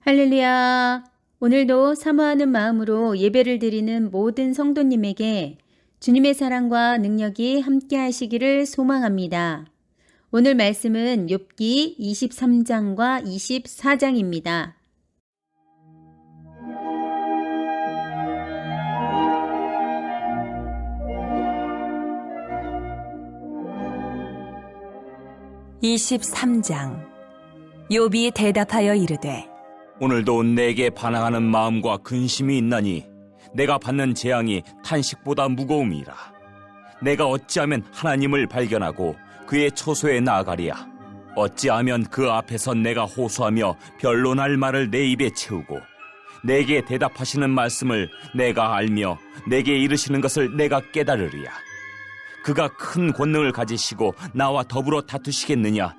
할렐루야! 오늘도 사모하는 마음으로 예배를 드리는 모든 성도님에게 주님의 사랑과 능력이 함께 하시기를 소망합니다. 오늘 말씀은 욥기 23장과 24장입니다. (23장) 욥이 대답하여 이르되 오늘도 내게 반항하는 마음과 근심이 있나니 내가 받는 재앙이 탄식보다 무거움이라. 내가 어찌하면 하나님을 발견하고 그의 처소에 나아가랴. 어찌하면 그 앞에서 내가 호소하며 변론할 말을 내 입에 채우고 내게 대답하시는 말씀을 내가 알며 내게 이르시는 것을 내가 깨달으리야. 그가 큰 권능을 가지시고 나와 더불어 다투시겠느냐?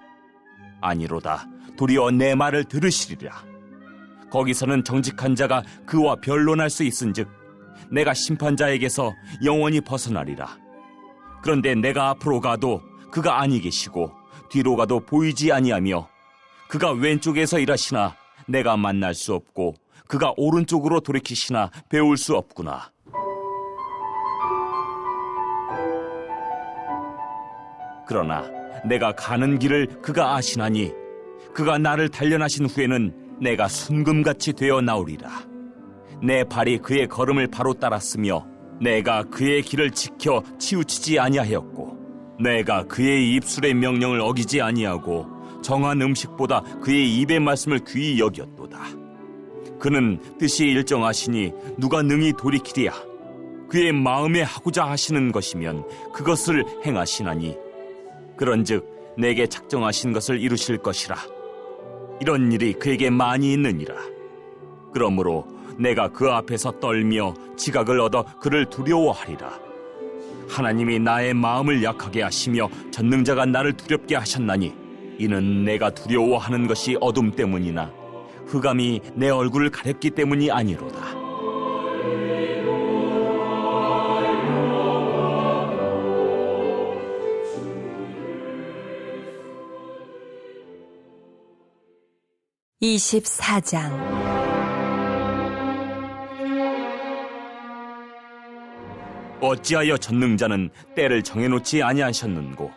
아니로다. 도리어 내 말을 들으시리라. 거기서는 정직한 자가 그와 변론할 수 있은즉 내가 심판자에게서 영원히 벗어나리라. 그런데 내가 앞으로 가도 그가 아니 계시고 뒤로 가도 보이지 아니하며 그가 왼쪽에서 일하시나 내가 만날 수 없고 그가 오른쪽으로 돌이키시나 배울 수 없구나. 그러나 내가 가는 길을 그가 아시나니 그가 나를 단련하신 후에는 내가 순금같이 되어 나오리라. 내 발이 그의 걸음을 바로 따랐으며 내가 그의 길을 지켜 치우치지 아니하였고 내가 그의 입술의 명령을 어기지 아니하고 정한 음식보다 그의 입의 말씀을 귀히 여겼도다. 그는 뜻이 일정하시니 누가 능히 돌이키랴. 그의 마음에 하고자 하시는 것이면 그것을 행하시나니 그런즉 내게 작정하신 것을 이루실 것이라. 이런 일이 그에게 많이 있느니라. 그러므로 내가 그 앞에서 떨며 지각을 얻어 그를 두려워하리라. 하나님이 나의 마음을 약하게 하시며 전능자가 나를 두렵게 하셨나니 이는 내가 두려워하는 것이 어둠 때문이나 흑암이 내 얼굴을 가렸기 때문이 아니로다. (24장) 어찌하여 전능자는 때를 정해놓지 아니하셨는고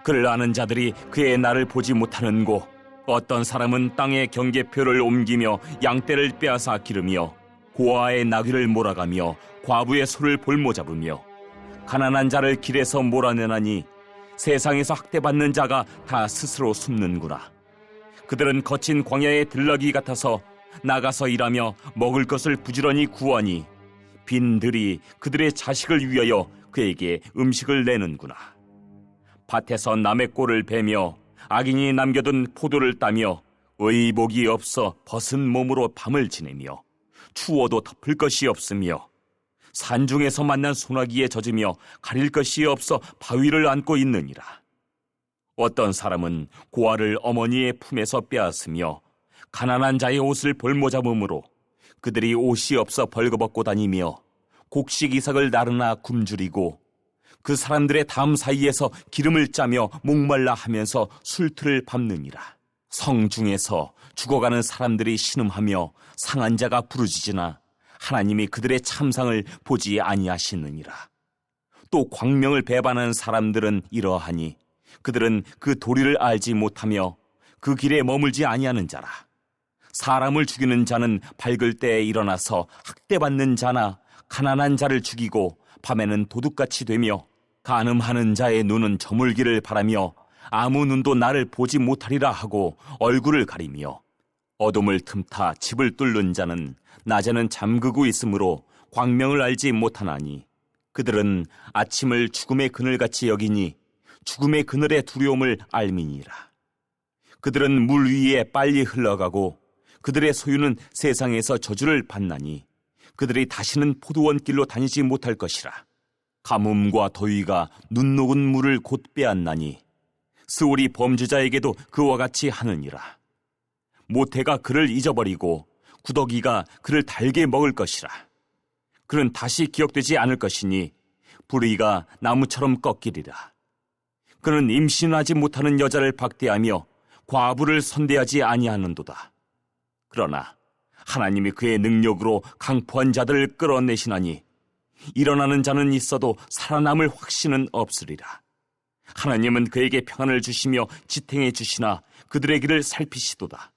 그를 아는 자들이 그의 날을 보지 못하는고 어떤 사람은 땅의 경계표를 옮기며 양떼를 빼앗아 기르며 고아의 나귀를 몰아가며 과부의 소를 볼모잡으며 가난한 자를 길에서 몰아내나니 세상에서 학대받는 자가 다 스스로 숨는구나. 그들은 거친 광야의 들나귀 같아서 나가서 일하며 먹을 것을 부지런히 구하니 빈들이 그들의 자식을 위하여 그에게 음식을 내는구나. 밭에서 남의 꼴을 베며 악인이 남겨둔 포도를 따며 의복이 없어 벗은 몸으로 밤을 지내며 추워도 덮을 것이 없으며 산중에서 만난 소나기에 젖으며 가릴 것이 없어 바위를 안고 있느니라. 어떤 사람은 고아를 어머니의 품에서 빼앗으며 가난한 자의 옷을 볼모잡음으로 그들이 옷이 없어 벌거벗고 다니며 곡식 이삭을 나르나 굶주리고 그 사람들의 담 사이에서 기름을 짜며 목말라 하면서 술틀을 밟느니라. 성중에서 죽어가는 사람들이 신음하며 상한 자가 부르짖으나 하나님이 그들의 참상을 보지 아니하시느니라. 또 광명을 배반하는 사람들은 이러하니 그들은 그 도리를 알지 못하며 그 길에 머물지 아니하는 자라. 사람을 죽이는 자는 밝을 때에 일어나서 학대받는 자나 가난한 자를 죽이고 밤에는 도둑같이 되며 간음하는 자의 눈은 저물기를 바라며 아무 눈도 나를 보지 못하리라 하고 얼굴을 가리며 어둠을 틈타 집을 뚫는 자는 낮에는 잠그고 있으므로 광명을 알지 못하나니 그들은 아침을 죽음의 그늘같이 여기니 죽음의 그늘의 두려움을 알미니라. 그들은 물 위에 빨리 흘러가고 그들의 소유는 세상에서 저주를 받나니 그들이 다시는 포도원 길로 다니지 못할 것이라. 가뭄과 더위가 눈 녹은 물을 곧 빼앗나니 스올이 범죄자에게도 그와 같이 하느니라. 모태가 그를 잊어버리고 구더기가 그를 달게 먹을 것이라. 그는 다시 기억되지 않을 것이니 불의가 나무처럼 꺾이리라. 그는 임신하지 못하는 여자를 박대하며 과부를 선대하지 아니하는도다. 그러나 하나님이 그의 능력으로 강포한 자들을 끌어내시나니 일어나는 자는 있어도 살아남을 확신은 없으리라. 하나님은 그에게 평안을 주시며 지탱해 주시나 그들의 길을 살피시도다.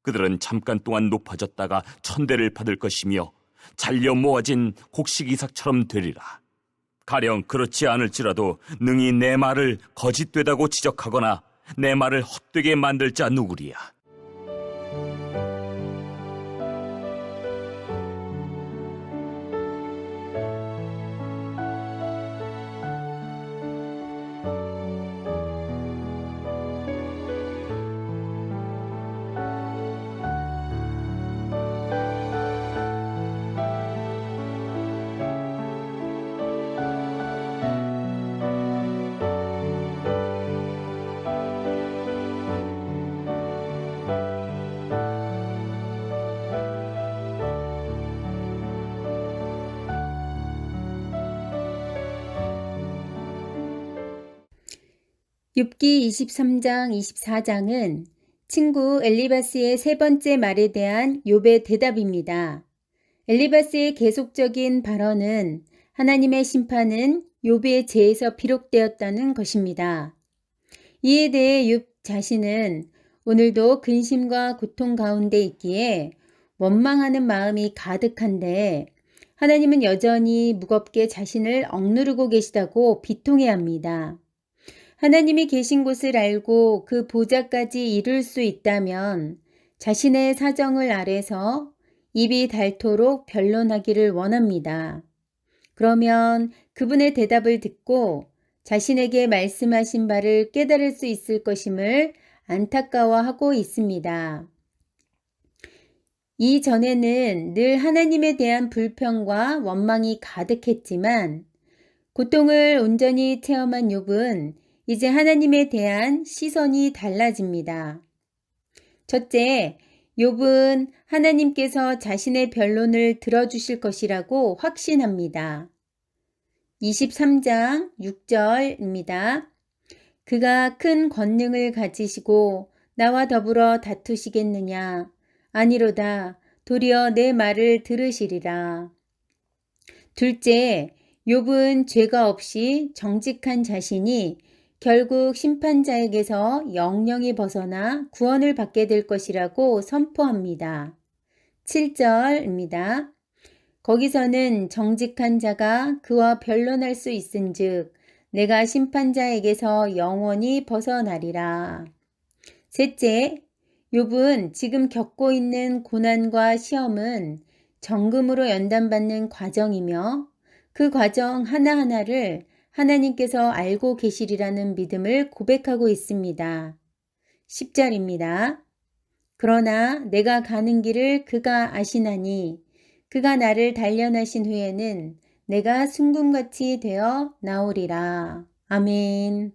그들은 잠깐 동안 높아졌다가 천대를 받을 것이며 잘려 모아진 곡식 이삭처럼 되리라. 가령 그렇지 않을지라도 능히 내 말을 거짓되다고 지적하거나 내 말을 헛되게 만들 자 누구리야. 욥기 23장, 24장은 친구 엘리바스의 세 번째 말에 대한 욥의 대답입니다. 엘리바스의 계속적인 발언은 하나님의 심판은 욥의 죄에서 비롯되었다는 것입니다. 이에 대해 욥 자신은 오늘도 근심과 고통 가운데 있기에 원망하는 마음이 가득한데 하나님은 여전히 무겁게 자신을 억누르고 계시다고 비통해합니다. 하나님이 계신 곳을 알고 그 보좌까지 이룰 수 있다면 자신의 사정을 아래서 입이 닳도록 변론하기를 원합니다. 그러면 그분의 대답을 듣고 자신에게 말씀하신 바를 깨달을 수 있을 것임을 안타까워하고 있습니다. 이전에는 늘 하나님에 대한 불평과 원망이 가득했지만 고통을 온전히 체험한 욥은 이제 하나님에 대한 시선이 달라집니다. 첫째, 욥은 하나님께서 자신의 변론을 들어주실 것이라고 확신합니다. 23장 6절입니다. 그가 큰 권능을 가지시고 나와 더불어 다투시겠느냐? 아니로다. 도리어 내 말을 들으시리라. 둘째, 욥은 죄가 없이 정직한 자신이 결국 심판자에게서 영영이 벗어나 구원을 받게 될 것이라고 선포합니다. 7절입니다. 거기서는 정직한 자가 그와 변론할 수 있은즉 내가 심판자에게서 영원히 벗어나리라. 셋째, 욥은 지금 겪고 있는 고난과 시험은 정금으로 연단받는 과정이며 그 과정 하나하나를 하나님께서 알고 계시리라는 믿음을 고백하고 있습니다. 10절입니다. 그러나 내가 가는 길을 그가 아시나니 그가 나를 단련하신 후에는 내가 순금같이 되어 나오리라. 아멘.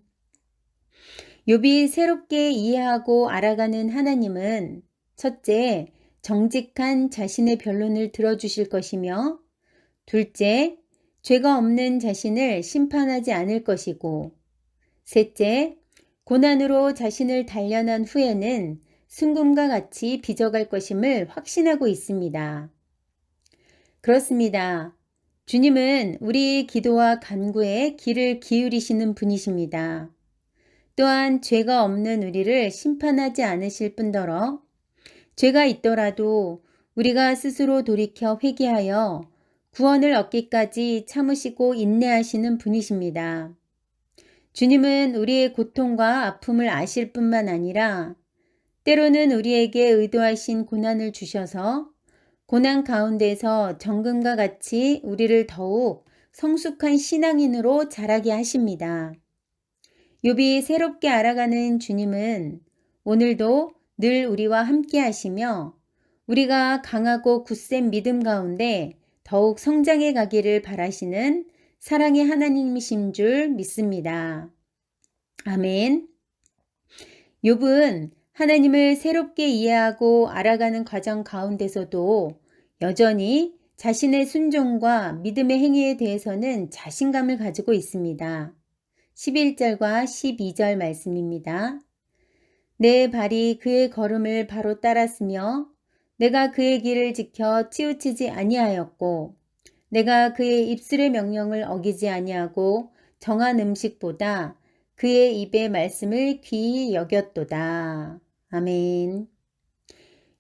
욥이 새롭게 이해하고 알아가는 하나님은 첫째, 정직한 자신의 변론을 들어주실 것이며 둘째, 죄가 없는 자신을 심판하지 않을 것이고 셋째, 고난으로 자신을 단련한 후에는 순금과 같이 빚어갈 것임을 확신하고 있습니다. 그렇습니다. 주님은 우리의 기도와 간구에 귀를 기울이시는 분이십니다. 또한 죄가 없는 우리를 심판하지 않으실 뿐더러 죄가 있더라도 우리가 스스로 돌이켜 회개하여 구원을 얻기까지 참으시고 인내하시는 분이십니다. 주님은 우리의 고통과 아픔을 아실 뿐만 아니라 때로는 우리에게 의도하신 고난을 주셔서 고난 가운데서 정금과 같이 우리를 더욱 성숙한 신앙인으로 자라게 하십니다. 욥이 새롭게 알아가는 주님은 오늘도 늘 우리와 함께 하시며 우리가 강하고 굳센 믿음 가운데 더욱 성장해 가기를 바라시는 사랑의 하나님이신 줄 믿습니다. 아멘. 욥은 하나님을 새롭게 이해하고 알아가는 과정 가운데서도 여전히 자신의 순종과 믿음의 행위에 대해서는 자신감을 가지고 있습니다. 11절과 12절 말씀입니다. 내 발이 그의 걸음을 바로 따랐으며 내가 그의 길을 지켜 치우치지 아니하였고 내가 그의 입술의 명령을 어기지 아니하고 정한 음식보다 그의 입의 말씀을 귀히 여겼도다. 아멘.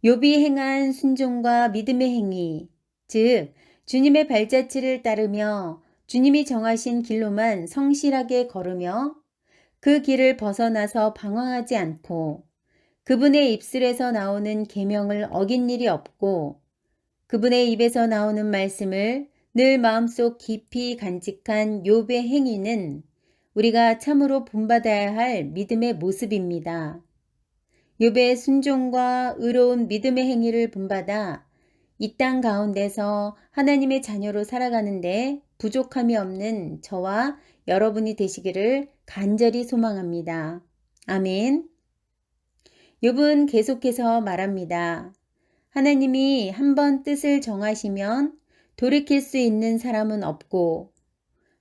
욥이 행한 순종과 믿음의 행위, 즉 주님의 발자취를 따르며 주님이 정하신 길로만 성실하게 걸으며 그 길을 벗어나서 방황하지 않고 그분의 입술에서 나오는 계명을 어긴 일이 없고 그분의 입에서 나오는 말씀을 늘 마음속 깊이 간직한 욥의 행위는 우리가 참으로 본받아야 할 믿음의 모습입니다. 욥의 순종과 의로운 믿음의 행위를 본받아 이 땅 가운데서 하나님의 자녀로 살아가는데 부족함이 없는 저와 여러분이 되시기를 간절히 소망합니다. 아멘. 욥은 계속해서 말합니다. 하나님이 한번 뜻을 정하시면 돌이킬 수 있는 사람은 없고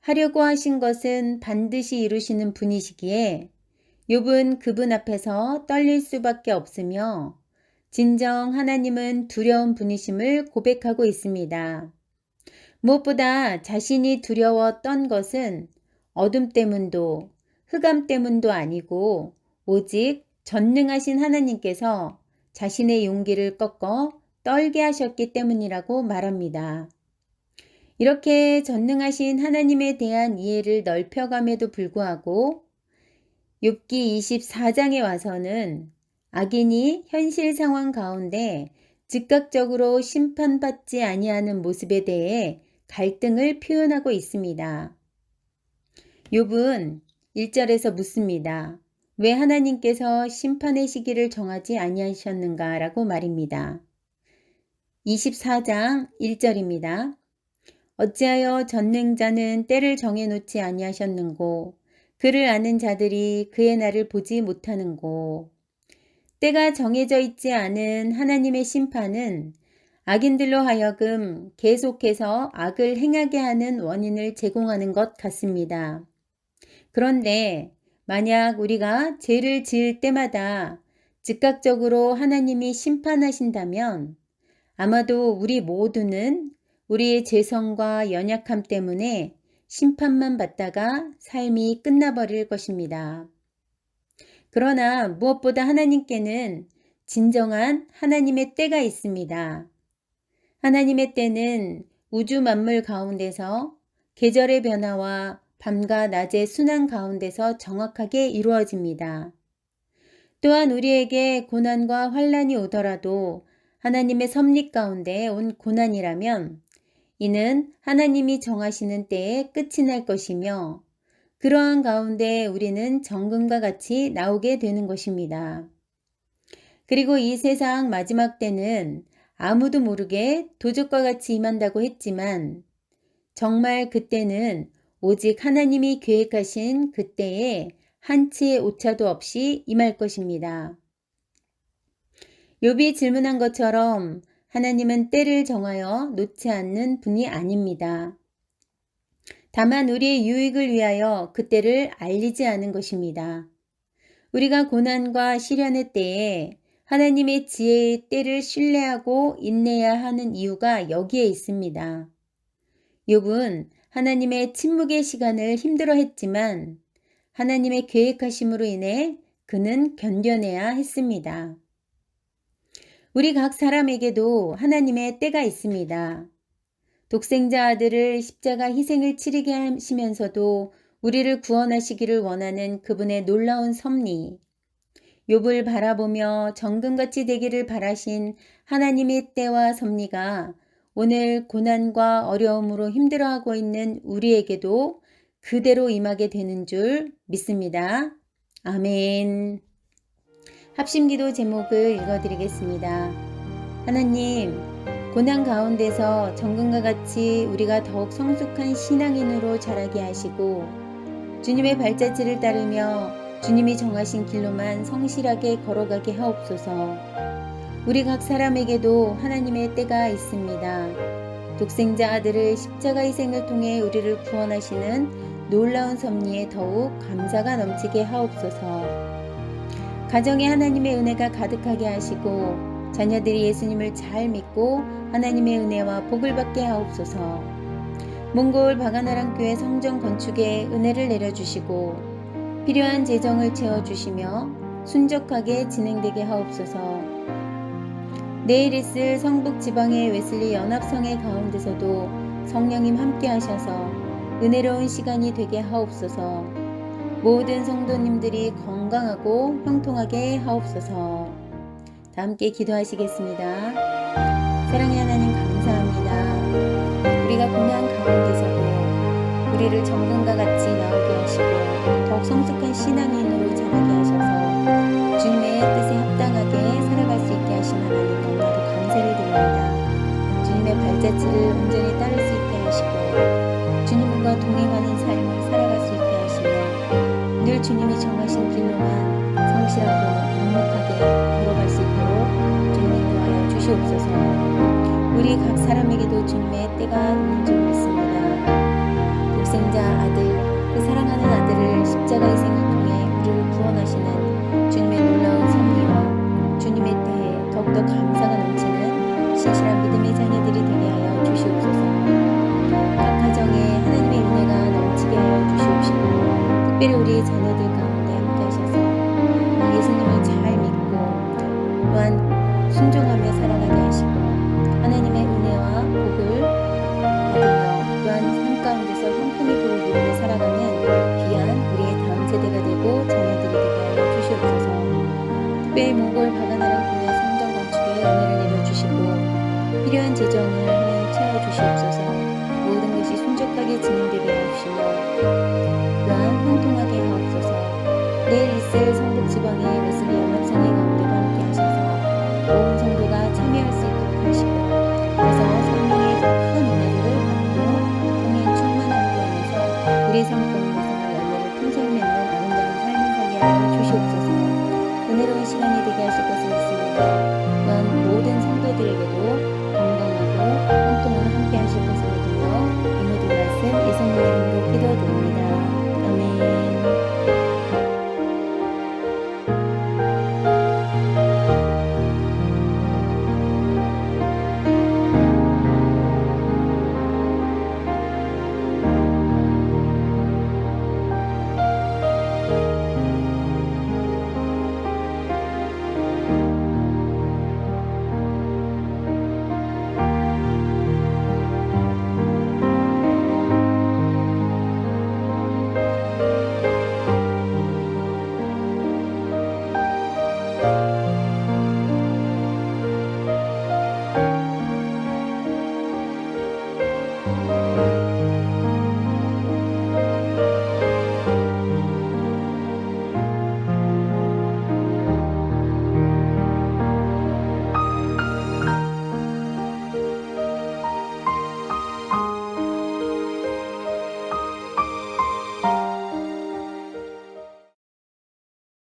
하려고 하신 것은 반드시 이루시는 분이시기에 욥은 그분 앞에서 떨릴 수밖에 없으며 진정 하나님은 두려운 분이심을 고백하고 있습니다. 무엇보다 자신이 두려웠던 것은 어둠 때문도 흑암 때문도 아니고 오직 전능하신 하나님께서 자신의 용기를 꺾어 떨게 하셨기 때문이라고 말합니다. 이렇게 전능하신 하나님에 대한 이해를 넓혀감에도 불구하고 욥기 24장에 와서는 악인이 현실 상황 가운데 즉각적으로 심판받지 아니하는 모습에 대해 갈등을 표현하고 있습니다. 욥은 1절에서 묻습니다. 왜 하나님께서 심판의 시기를 정하지 아니하셨는가 라고 말입니다. 24장 1절입니다. 어찌하여 전능자는 때를 정해놓지 아니하셨는고 그를 아는 자들이 그의 날을 보지 못하는고. 때가 정해져 있지 않은 하나님의 심판은 악인들로 하여금 계속해서 악을 행하게 하는 원인을 제공하는 것 같습니다. 그런데 만약 우리가 죄를 지을 때마다 즉각적으로 하나님이 심판하신다면 아마도 우리 모두는 우리의 죄성과 연약함 때문에 심판만 받다가 삶이 끝나버릴 것입니다. 그러나 무엇보다 하나님께는 진정한 하나님의 때가 있습니다. 하나님의 때는 우주 만물 가운데서 계절의 변화와 밤과 낮의 순환 가운데서 정확하게 이루어집니다. 또한 우리에게 고난과 환난이 오더라도 하나님의 섭리 가운데 온 고난이라면 이는 하나님이 정하시는 때에 끝이 날 것이며 그러한 가운데 우리는 정금과 같이 나오게 되는 것입니다. 그리고 이 세상 마지막 때는 아무도 모르게 도적과 같이 임한다고 했지만 정말 그때는 오직 하나님이 계획하신 그때에 한치의 오차도 없이 임할 것입니다. 욥이 질문한 것처럼 하나님은 때를 정하여 놓지 않는 분이 아닙니다. 다만 우리의 유익을 위하여 그 때를 알리지 않은 것입니다. 우리가 고난과 시련의 때에 하나님의 지혜의 때를 신뢰하고 인내해야 하는 이유가 여기에 있습니다. 욥은 하나님의 침묵의 시간을 힘들어했지만 하나님의 계획하심으로 인해 그는 견뎌내야 했습니다. 우리 각 사람에게도 하나님의 때가 있습니다. 독생자 아들을 십자가 희생을 치르게 하시면서도 우리를 구원하시기를 원하는 그분의 놀라운 섭리, 욥을 바라보며 정금같이 되기를 바라신 하나님의 때와 섭리가 오늘 고난과 어려움으로 힘들어하고 있는 우리에게도 그대로 임하게 되는 줄 믿습니다. 아멘. 합심기도 제목을 읽어드리겠습니다. 하나님, 고난 가운데서 정금과 같이 우리가 더욱 성숙한 신앙인으로 자라게 하시고 주님의 발자취를 따르며 주님이 정하신 길로만 성실하게 걸어가게 하옵소서. 우리 각 사람에게도 하나님의 때가 있습니다. 독생자 아들의 십자가 희생을 통해 우리를 구원하시는 놀라운 섭리에 더욱 감사가 넘치게 하옵소서. 가정에 하나님의 은혜가 가득하게 하시고 자녀들이 예수님을 잘 믿고 하나님의 은혜와 복을 받게 하옵소서. 몽골 바가나랑 교회 성전 건축에 은혜를 내려주시고 필요한 재정을 채워주시며 순적하게 진행되게 하옵소서. 내일 있을 성북 지방의 웨슬리 연합성회 가운데서도 성령님 함께 하셔서 은혜로운 시간이 되게 하옵소서. 모든 성도님들이 건강하고 형통하게 하옵소서. 다 함께 기도하시겠습니다. 사랑의 하나님 감사합니다. 우리가 고난 가운데서도 우리를 정금과 같이 나오게 하시고 더욱 성숙한 신앙인으로 자라게 하셔서 주님의 뜻에 합당하게 살아갈 수 있게 하신 하나님 너무나도 감사를 드립니다. 주님의 발자취를 온전히 따를 수 있게 하시고 주님과 동행하는 삶을 살아갈 수 있게 하시며 늘 주님이 정하신 길로만 성실하고 묵묵하게 걸어갈 수 있도록 주님 인도하여 주시옵소서. 우리 각 사람에게도 주님의 때가 있는 줄 믿습니다. 독생자 아들, 그 사랑하는 아들을 십자가의 생을 통해 우리를 구원하시는 주님의 놀라운 섭리와 주님의 때에 더욱더 감사가 넘치는 신실한 믿음의 자녀들이 되게 하여 주시옵소서. 각 가정에 하나님의 은혜가 넘치게 하여 주시옵시고 특별히 우리 자녀들 가운데 함께 하셔서 예수님을 잘 믿고 또한 순종하며 살아가게 하시고 하나님의 은혜와 복을 받으며 또한 삶 가운데서 형통의 복을 누리며 살아가는 귀한 우리의 다음 세대가 되고 자녀들이 되게 하여 주시옵소서. 특별히 몽골 바가나랑 교회 성전 건축에 은혜를 내려주시고 필요한 재정을 하나님 채워주시옵소서. 모든 것이 순적하게 진행되게 하시며 또한 형통하게 하옵소서. 내일 있을 성북 지방의 웨슬리 연합성회 가운데도 함께 하셔서 온 성도가 참여할 수 있도록 하시고 그래서 성령의 큰 은혜를 받고 성령 충만함으로 인해서 우리의 삶 가운데서 열매를 풍성히 맺는 아름다운 삶을 살게 하여 주시옵소서. 은혜로운 시간이 되게 하실 것을